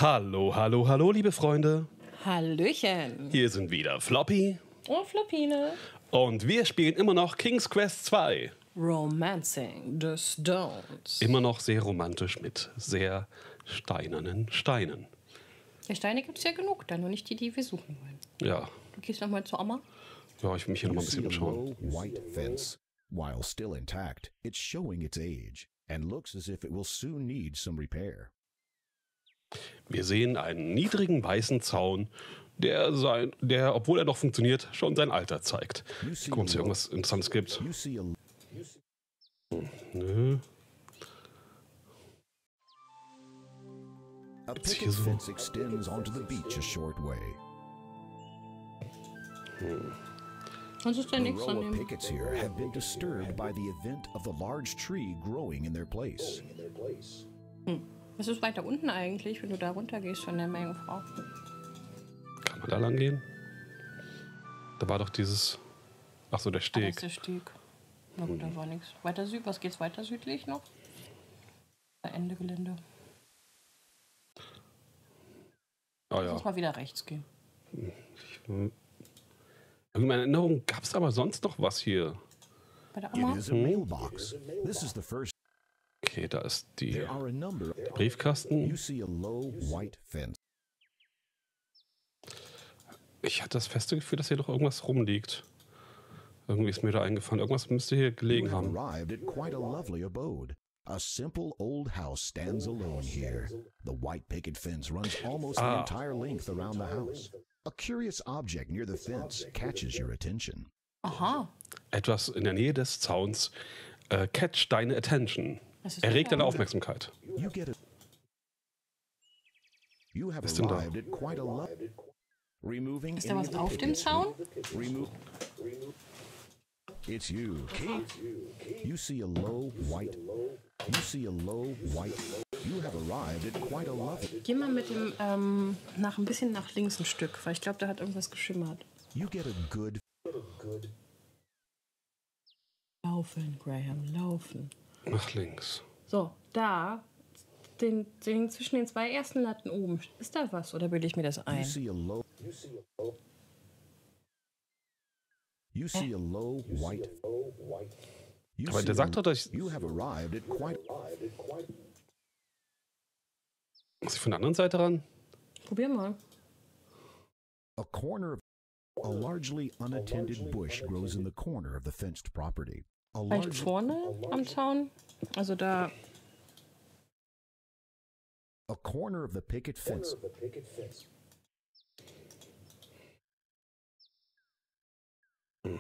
Hallo, hallo, hallo, liebe Freunde. Hallöchen. Hier sind wieder Floppy. Und Floppine. Und wir spielen immer noch King's Quest 2. Romancing des Don'ts. Immer noch sehr romantisch mit sehr steinernen Steinen. Der Steine gibt es ja genug, da nur nicht die, die wir suchen wollen. Ja. Du gehst nochmal zur Oma? Ja, ich will mich hier nochmal ein bisschen umschauen. White fence. While still intact, it's showing its age and looks as if it will soon need some repair. Wir sehen einen niedrigen weißen Zaun, der, obwohl er noch funktioniert, schon sein Alter zeigt. Gucken, ob es hier irgendwas Interessantes gibt. Nö. A picket fence extends onto the beach a short way. Sonst ist ja The nichts row an of dem. pickets here have been disturbed by the event of the large tree growing in their place. Was ist weiter unten eigentlich, wenn du da runter gehst von der Meerjungfrau? Kann man da lang gehen? Da war doch dieses... Achso, der Das Steg. ist der Steg. Na gut, da war nichts. Weiter süd, was geht's weiter südlich noch? Ende Gelände. Ah Lass uns ja. mal wieder rechts gehen. In meiner Erinnerung gab es aber sonst noch was hier. Bei der It Oma? is a mailbox. This is the first. Okay, da ist die There are a number. Briefkasten. You see a low white fence. Ich hatte das feste Gefühl, dass hier doch irgendwas rumliegt. Irgendwie ist mir da eingefallen. Irgendwas müsste hier You gelegen have haben. arrived at quite a lovely abode. A simple old house stands alone here. The white picket fence runs almost the entire length around the house. A curious object near the fence catches your attention. Aha. Etwas in der Nähe des Zauns catcht deine Attention. Was ist Erregt das deine da? Aufmerksamkeit. You have Was denn da? arrived at quite a removing Ist da any was of the auf dem pickets. Zaun? It's you. You see a low white. You see a low white. You have arrived at quite a lovely. Geh mal mit dem, ein bisschen nach links ein Stück, weil ich glaube, da hat irgendwas geschimmert. You get a good. Laufen, Graham, laufen. Nach links. So, da, zwischen den zwei ersten Latten oben, ist da was oder bilde ich mir das You ein? see a low. You see a low white. You Aber see der sagt doch, dass ich, You have arrived at quite. muss ich von der anderen Seite ran? Probier mal. A corner of a largely unattended bush grows in the corner of the fenced property. A Vielleicht large vorne am Zaun? Also da, a corner of the picket fence.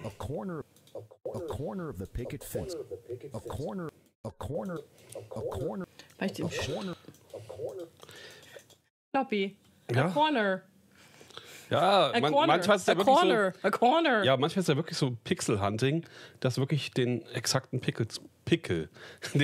A corner of the picket fence. A corner. vielleicht im Corner. Floppy. Ja? A corner. Ja, A corner. manchmal ist A ja wirklich so. corner. A corner. Ja, manchmal ist ja wirklich so Pixel-Hunting, dass du wirklich den exakten den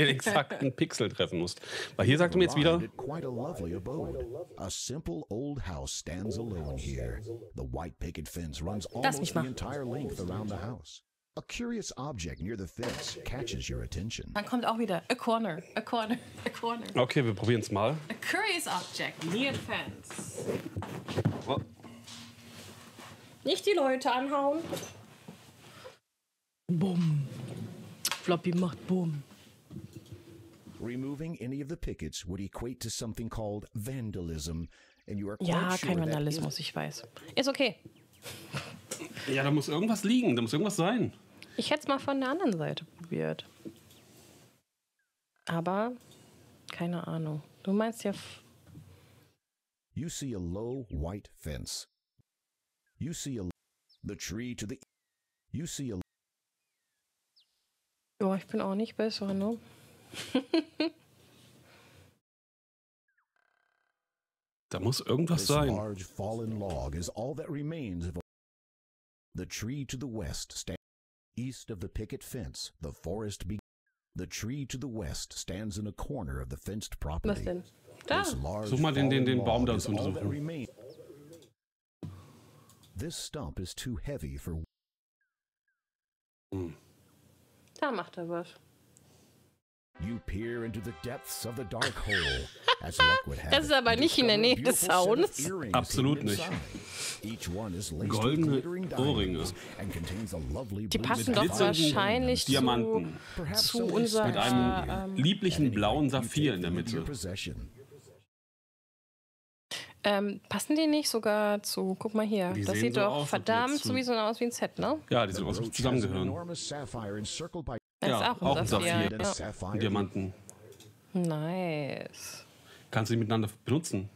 exakten Pixel treffen musst. Weil hier sagt er mir jetzt wieder, Arrived at quite a lovely abode. A simple old house stands alone here. The white picket fence runs Lass mich almost mal. the entire length around the house. A curious object near the fence catches your attention. Dann kommt auch wieder a corner, a corner, a corner. okay, wir probieren es mal. A curious object near the fence. Oh, Nicht die Leute anhauen. Bumm. Floppy macht Bumm. Removing any of the pickets would equate to something called vandalism, and you are quite Ja, sure kein that Vandalismus, ich weiß. Ist okay. ja, da muss irgendwas liegen, da muss irgendwas sein. Ich hätte es mal von der anderen Seite probiert. Aber, keine Ahnung. Du meinst ja... you see a low white fence. You see the tree to the. You see a Oh, ich bin auch nicht besser, ne? Da muss irgendwas This sein. large fallen log is all that remains of the tree to the west east of the picket fence. The forest the tree to the west stands in a corner of the fenced property. Was denn? Da. This large Such mal den fallen Baum log da is zu all that untersuchen. remains. This stump is too heavy for. Da macht er was. You peer into the depths of the dark hole. As luck would have Das ist aber nicht in der Nähe des Sounds. Absolut nicht. Goldene Ohrringe. Die passen doch wahrscheinlich Diamanten. zu unserer... Mit einem lieblichen blauen Saphir in der Mitte. Passen die nicht sogar zu... Guck mal hier. Die Das sehen sieht so doch aus, verdammt sowieso aus wie ein Set, ne? Ja, die sind aus, zusammengehören. Das Ja, ist auch ein Saphir. Ja. Und Diamanten. Nice. Kannst du die miteinander benutzen?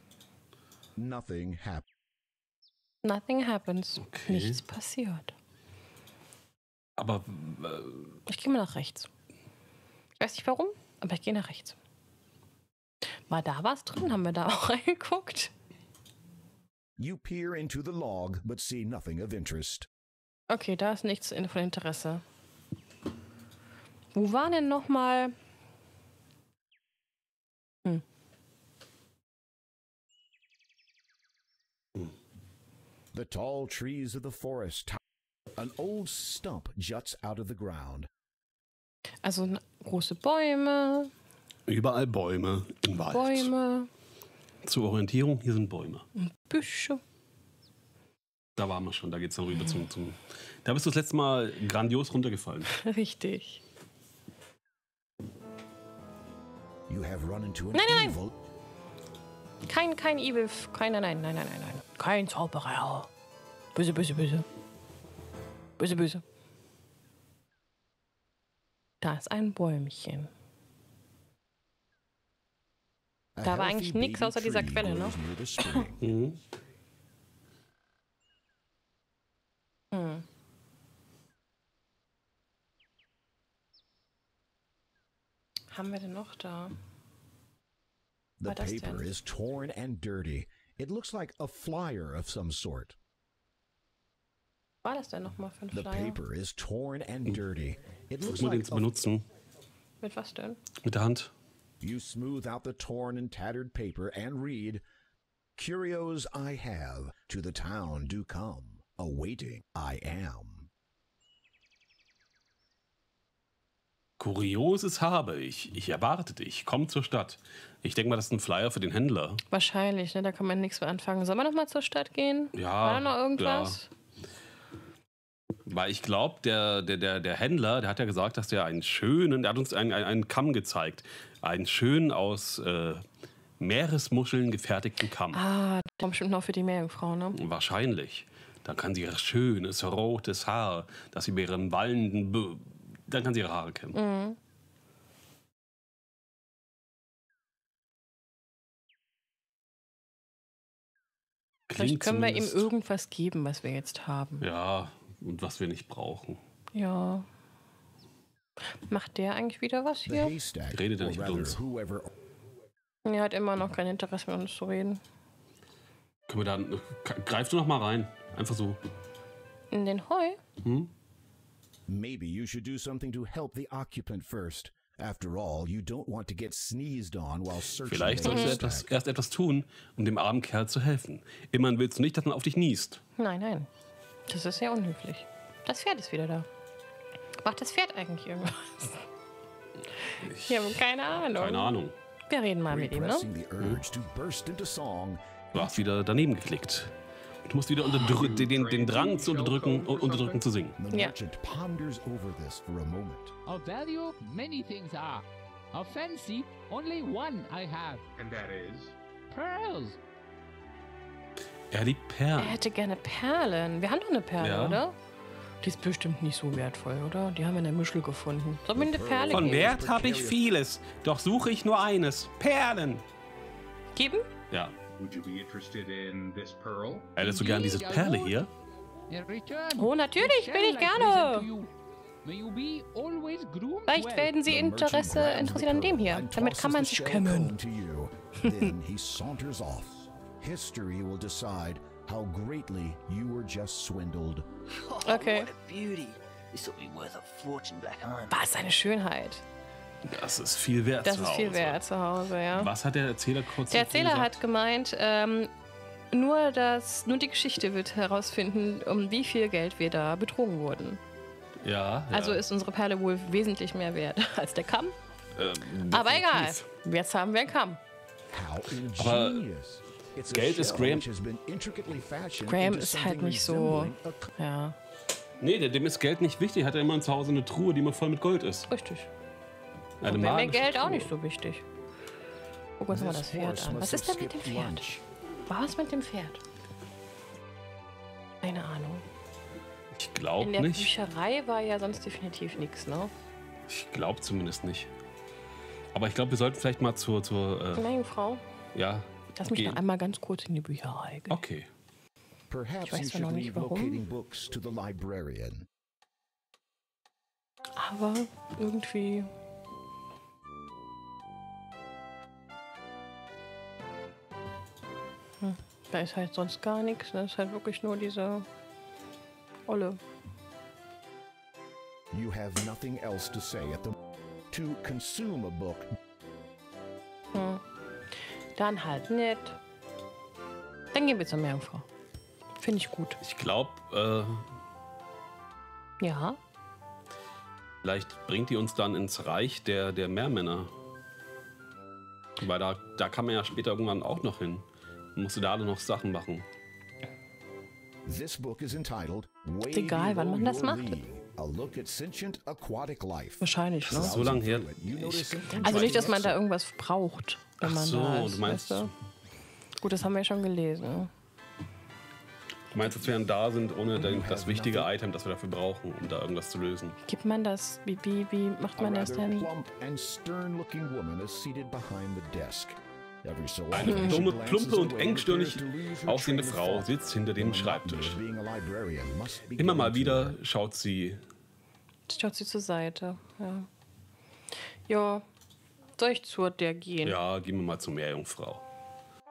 Nothing happens. Nothing happens. Okay. Nichts passiert. Aber Ich gehe mal nach rechts. Ich weiß nicht warum, aber ich gehe nach rechts. War da was drin? Haben wir da auch reingeguckt? You peer into the log, but see nothing of interest. Okay, da ist nichts von Interesse. Wo war denn nochmal... The tall trees of the forest. An old stump juts out of the ground. Also große Bäume. überall Bäume im Wald. Bäume. Zur Orientierung, hier sind Bäume. Und Büsche. Da waren wir schon, da geht's dann rüber zum... Da bist du das letzte Mal grandios runtergefallen. Richtig. You have run into an Nein. evil. Kein Evil. Nein. Kein Zauberer. Böse. Böse. Da ist ein Bäumchen. A Da war healthy eigentlich nichts baby außer dieser tree Quelle, ne? grows near the spring. Mhm. Haben wir denn noch da? The War das paper denn? is torn and dirty. It looks like a flyer of some sort. War das denn nochmal für ein The Flyer? paper is torn and dirty. It looks Versuch mal den like zu benutzen. Mit was denn? Mit der Hand. You smooth out the torn and tattered paper and read, Curios I have, to the town do come, awaiting I am. Kurioses habe ich. Ich erwarte dich. Komm zur Stadt. Ich denke mal, das ist ein Flyer für den Händler. Wahrscheinlich, ne? Da kann man nichts mehr anfangen. Sollen wir nochmal zur Stadt gehen? Ja. War da noch irgendwas? Ja. Weil ich glaube, der Händler, der hat ja gesagt, dass der einen schönen, der hat uns einen Kamm gezeigt. Einen schönen aus Meeresmuscheln gefertigten Kamm. Ah, das kommt bestimmt noch für die Meerjungfrau, ne? Wahrscheinlich. Dann kann sie ihr schönes, rotes Haar, das sie bei ihren wallenden... Dann kann sie ihre Haare kämmen. Mhm. Vielleicht können wir ihm zumindest- irgendwas geben, was wir jetzt haben. Ja, und was wir nicht brauchen. Ja. Macht der eigentlich wieder was The hier? haystack, Redet er or nicht mit rather uns? whoever Er hat immer noch kein Interesse, mit uns zu reden. Können wir dann... Greif du noch mal rein. Einfach so. In den Heu? Maybe you should do something to help the occupant first. After all, you don't want to get sneezed on while searching Vielleicht the solltest du haystack. erst etwas tun, um dem armen Kerl zu helfen. Immerhin willst du nicht, dass man auf dich niest. Nein. Das ist sehr unhöflich. Das Pferd ist wieder da. Macht das Pferd eigentlich irgendwas? Ich habe keine Ahnung. Keine Ahnung. Wir reden mal mit ihm, ne? Repressing the urge to burst into song, Du hast wieder daneben geklickt. Du musst wieder den Drang zu unterdrücken zu singen. the Yeah. merchant ponders over this for a moment. Of value, many things are. Of fancy, only one I have. And that is? Pearls. Er liebt Er Perlen. hätte gerne Perlen. Wir haben doch eine Perle, Ja. oder? Die ist bestimmt nicht so wertvoll, oder? Die haben wir in der Muschel gefunden. Sollen wir eine Perle Von geben? Wert habe ich vieles, doch suche ich nur eines. Perlen. Geben? Ja. Would you be interested in this pearl? Hättest du gern diese Perle hier? In return, Oh, natürlich, shall bin ich I present to gerne. you. May you be always groomed Vielleicht well. werden Sie The merchant interessiert grabs the an dem pearl hier. and Damit tosses kann man the sich shell kümmern. cone to you. Then he saunters off. History will decide how greatly you were just swindled. Okay. What a beauty. This will be worth a fortune back home. Was eine Schönheit. Das ist viel wert Das zu ist Hause. viel wert zu Hause, ja. Was hat der Erzähler kurz Der zuvor Erzähler gesagt? hat gemeint, nur die Geschichte wird herausfinden, um wie viel Geld wir da betrogen wurden. Ja. Also ist unsere Perle wohl wesentlich mehr wert als der Kamm. Aber egal. Jetzt haben wir einen Kamm. Aber Geld ist Graham. Graham ist halt nicht so. Ja. Nee, dem ist Geld nicht wichtig. Hat er immer zu Hause eine Truhe, die immer voll mit Gold ist. Richtig. Eine Und wäre mir magische Geld auch Truhe. nicht so wichtig. Gucken wir uns mal das Pferd an. Was ist denn mit dem Pferd? Was mit dem Pferd? Keine Ahnung. Ich glaube In der nicht. Bücherei war ja sonst definitiv nichts, ne? Ich glaube zumindest nicht. Aber ich glaube, wir sollten vielleicht mal zur Meine Frau, ja, lass mich gehen. noch einmal ganz kurz in die Bücherei gehen. Okay. Perhaps weiß you zwar should noch nicht, leave warum. locating books to the librarian. Aber irgendwie. Da ist halt sonst gar nichts. Da ist halt wirklich nur diese Olle. You have nothing else to say at the to consume a book. Dann halt nicht. Dann gehen wir zur Meerjungfrau. Finde ich gut. Ich glaube, Ja. vielleicht bringt die uns dann ins Reich der Meermänner. Weil da kann man ja später irgendwann auch noch hin. Man musste da alle noch Sachen machen. This book is entitled Ist egal, wann man das macht. A look at sentient aquatic life. Wahrscheinlich, ne? Das ist so lange her. Also nicht, dass man da irgendwas braucht, wenn Ach man so, da ist. du meinst- weißt du? Gut, das haben wir ja schon gelesen. Du meinst, dass wir dann da sind, ohne das wichtige Item, das wir dafür brauchen, um da irgendwas zu lösen? Gibt man das? Wie macht A man das rather denn? plump and stern-looking woman is seated behind the desk. Every so Eine often, she dumme, glances plumpe und away and engstirnig appears to lose her aussehende train of Frau thought. sitzt hinter dem The monotony Schreibtisch. of being a librarian must be Immer mal getting to her. wieder schaut sie. Schaut sie zur Seite. Ja. Ja. Soll ich zu der gehen? Ja, gehen wir mal zur Meerjungfrau.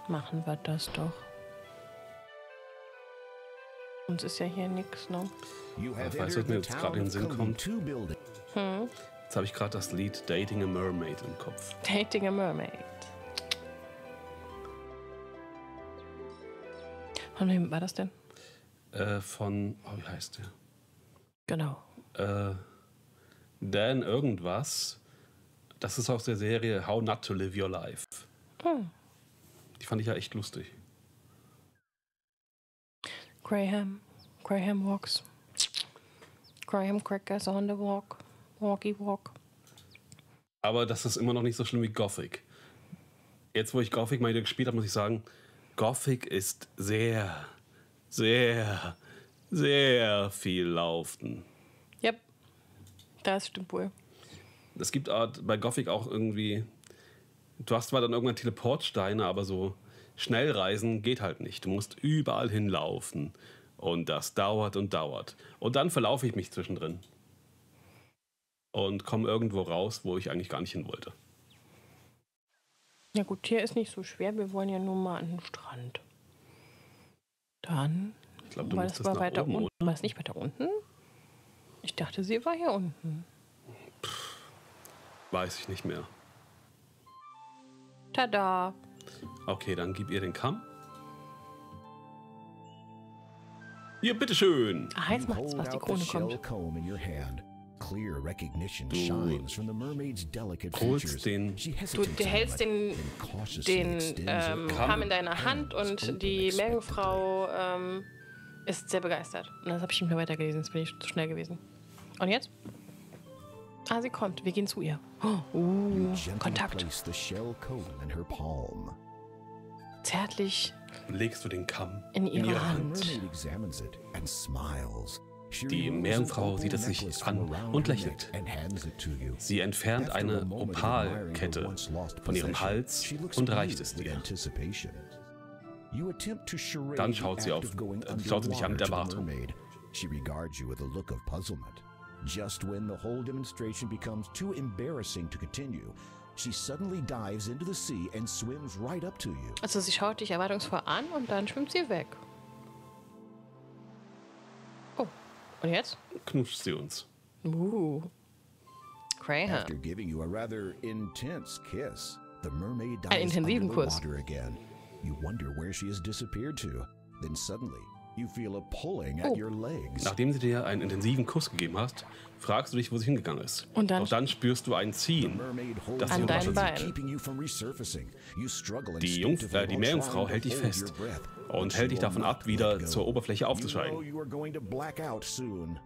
Machen wir das doch. Uns ist ja hier nichts, ne? You have Weißt du, was mir entered jetzt the gerade in den town Sinn of kommt? Kolyma 2 building. Jetzt habe ich gerade das Lied Dating a Mermaid im Kopf. Dating a Mermaid. Von wem war das denn? Wie heißt der? Genau. Dan irgendwas. Das ist aus der Serie How Not to Live Your Life. Die fand ich ja echt lustig. Graham walks. Graham crackers on the walk. Walkie walk. Aber das ist immer noch nicht so schlimm wie Gothic. Jetzt, wo ich Gothic mal wieder gespielt habe, muss ich sagen, Gothic ist sehr, sehr, sehr viel Laufen. Yep. Das stimmt wohl. Es gibt bei Gothic auch irgendwie, du hast zwar dann irgendwann Teleportsteine, aber so Schnellreisen geht halt nicht. Du musst überall hinlaufen und das dauert und dauert. Und dann verlaufe ich mich zwischendrin und komme irgendwo raus, wo ich eigentlich gar nicht hin wollte. Ja gut, hier ist nicht so schwer. Wir wollen ja nur mal an den Strand. Dann. Ich glaube, du War musst das das war nach weiter oben, unten. oder? War es nicht weiter unten? Ich dachte, sie war hier unten. Weiß ich nicht mehr. Tada! Okay, dann gib ihr den Kamm. Hier, bitteschön. Ah, jetzt You macht's hold was, die out the Krone shell kommt. comb in your hand. Clear recognition Du shines from the mermaid's delicate holst features. den- She Du hesitates a hältst moment, den, then cautiously den extends her Kamm in deiner Hand hands, und open die expectantly. Meerjungfrau ist sehr begeistert. Und das habe ich nicht mehr weitergelesen, jetzt bin ich zu schnell gewesen. Und jetzt? Ah, sie kommt. Wir gehen zu ihr. Gently Kontakt. place the shell comb in her palm. Zärtlich Legst du den Kamm in ihre The Hand. mermaid examines it and smiles. She Die removes Meerjungfrau an sieht es opal sich necklace an from around und her lächelt. neck and hands it to you. Sie entfernt After a eine moment of admiring her Opalkette once lost von ihrem possession, Hals she looks und at reicht you es with dir. anticipation. You attempt to charade Dann the schaut sie act auf- of going schaut sie dich an mit underwater to the Erwartung. mermaid. She regards you with a look of puzzlement. Just when the whole demonstration becomes too embarrassing to continue, she suddenly dives into the sea and swims right up to you. Also sie schaut dich erwartungsvoll an und dann schwimmt sie weg. Oh, und jetzt? Knutscht sie uns. Graham. After giving you a rather intense kiss, the mermaid dives intensiven under the Kuss. water again. You wonder where she has disappeared to. Then suddenly, Nachdem sie dir einen intensiven Kuss gegeben hast, fragst du dich, wo sie hingegangen ist. Und dann? Doch dann spürst du ein Ziehen, das An dich deinen unter Wasser zieht. Die Meerjungfrau hält dich fest und hält dich davon ab, wieder zur Oberfläche aufzusteigen.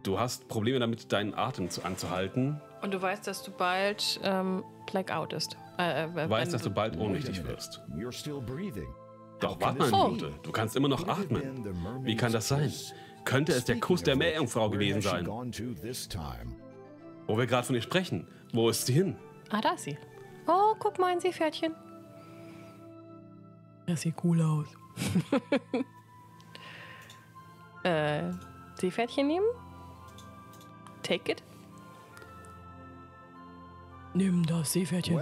Du hast Probleme damit, deinen Atem anzuhalten. Und du weißt, dass du bald Blackout ist. Du weißt, dass du bald ohnmächtig wirst. Doch warte mal eine Minute, du kannst immer noch atmen. Wie kann das sein? Könnte es der Kuss der Meerjungfrau gewesen sein? Wo wir gerade von ihr sprechen. Wo ist sie hin? Ah, da ist sie. Oh, guck mal, ein Seepferdchen. Das sieht cool aus. Seepferdchen nehmen? Take it? Nimm das Seepferdchen.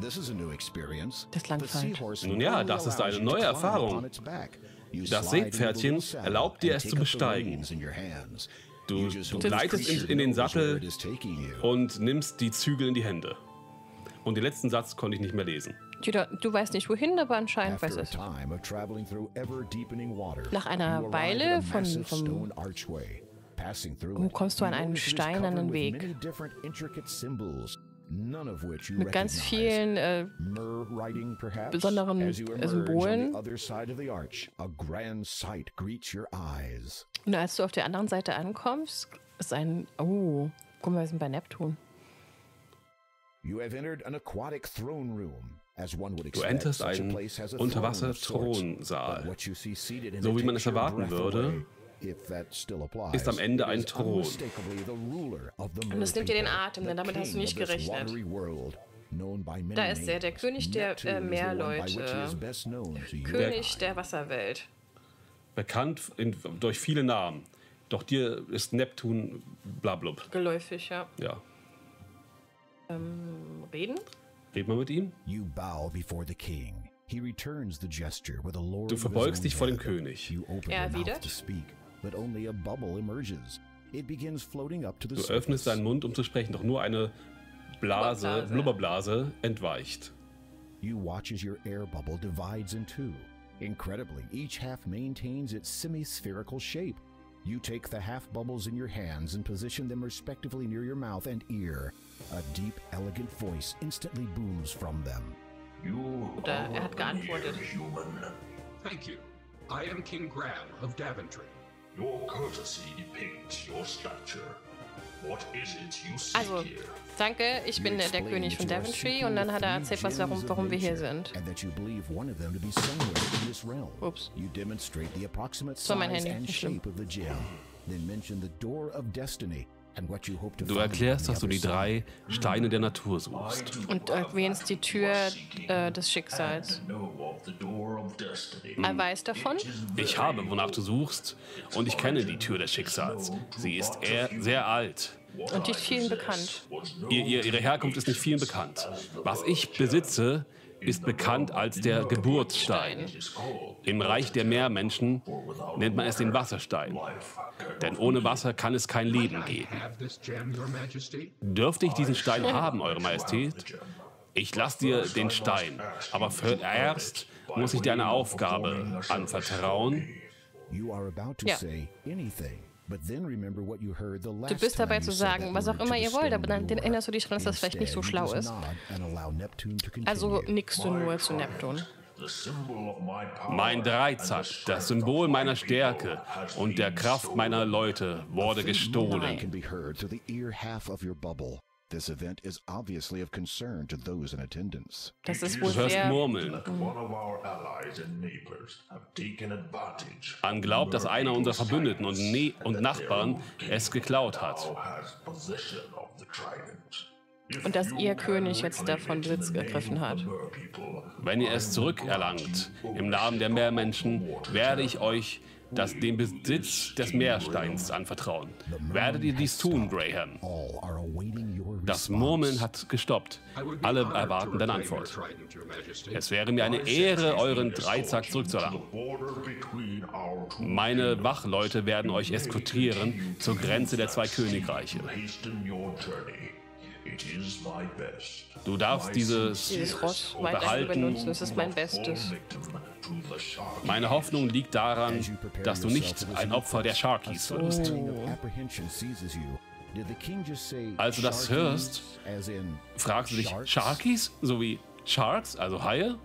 Das Langfalt. Nun ja, das ist eine neue Erfahrung. Das Seepferdchen erlaubt dir, es zu besteigen. Du gleitest in den Sattel und nimmst die Zügel in die Hände. Und den letzten Satz konnte ich nicht mehr lesen. Du weißt nicht wohin, aber anscheinend weiß es. Nach einer Weile kommst du an einen steinernen Weg. Mit ganz vielen besonderen Symbolen. Und als du auf der anderen Seite ankommst, ist ein... Oh, guck mal, wir sind bei Neptun. Du enterst einen Unterwasser-Thronsaal. So wie man es erwarten würde, ist am Ende ein Thron. Und das nimmt dir den Atem, denn damit hast du nicht gerechnet. Da ist er, der König der Meerleute, König der Wasserwelt. Bekannt durch viele Namen. Doch dir ist Neptun blablub. Geläufig, ja. Ja. Reden? Red mal mit ihm. Du verbeugst dich vor dem König. Er erwidert. Du öffnest deinen Mund, um zu sprechen, doch nur eine Blubberblase entweicht. You watch as your air bubble divides in two. Incredibly, each half maintains its semi-spherical shape. You take the half bubbles in your hands and position them respectively near your mouth and ear. A deep, elegant voice instantly booms from them. Oder er hat geantwortet. Thank you. I am King Grab of Daventry. Your courtesy depicts your stature. What is it you seek Also, here? danke, ich bin der König von Daventry und dann hat er erzählt, warum wir hier sind. Ups. Das war mein Handy, nicht schlimm. Du erklärst, dass du die 3 Steine der Natur suchst. Und erwähnst die Tür des Schicksals. Er weiß davon? Ich habe, wonach du suchst, und ich kenne die Tür des Schicksals. Sie ist sehr alt. Und nicht vielen bekannt. Ihre Herkunft ist nicht vielen bekannt. Was ich besitze, ist bekannt als der Geburtsstein. Im Reich der Meermenschen nennt man es den Wasserstein. Denn ohne Wasser kann es kein Leben geben. Dürfte ich diesen Stein haben, Eure Majestät? Ich lasse dir den Stein, aber zuerst muss ich dir eine Aufgabe anvertrauen. Ja. Du bist dabei zu sagen, was auch immer ihr wollt, aber dann erinnerst du dich daran, dass das vielleicht nicht so schlau ist. Also nickst du nur zu Neptun. Mein Dreizack, das Symbol meiner Stärke und der Kraft meiner Leute, wurde gestohlen. Das ist wohl Du hörst sehr... Murmeln. Man glaubt, dass einer unserer Verbündeten und Nachbarn es geklaut hat. Und dass ihr König jetzt davon Besitz gegriffen hat. Wenn ihr es zurückerlangt, im Namen der Meermenschen, werde ich euch den Besitz des Meersteins anvertrauen. Werdet ihr dies tun, Graham? Das Murmeln hat gestoppt. Alle erwarten deine Antwort. Es wäre mir eine Ehre, euren Dreizack zurückzuerlangen. Meine Wachleute werden euch eskortieren zur Grenze der 2 Königreiche. Du darfst dieses Ross weiterhin benutzen. Das ist mein Bestes. Meine Hoffnung liegt daran, dass du nicht ein Opfer der Sharkies wirst. Als du das hörst, fragst du dich, Sharkies? So wie Sharks, also Haie?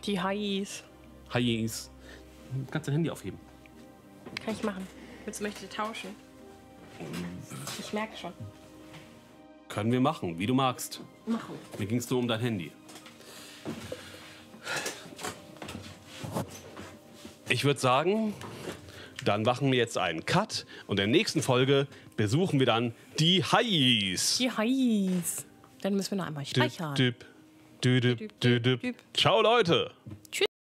Die Hais. Hais. Du kannst dein Handy aufheben. Kann ich machen. Möchtest du tauschen? Ich merke schon. Können wir machen, wie du magst. Machen. Mir ging es nur um dein Handy. Ich würde sagen, dann machen wir jetzt einen Cut und in der nächsten Folge besuchen wir dann die Hais. Die Hais. Dann müssen wir noch einmal speichern. Ciao Leute. Tschüss.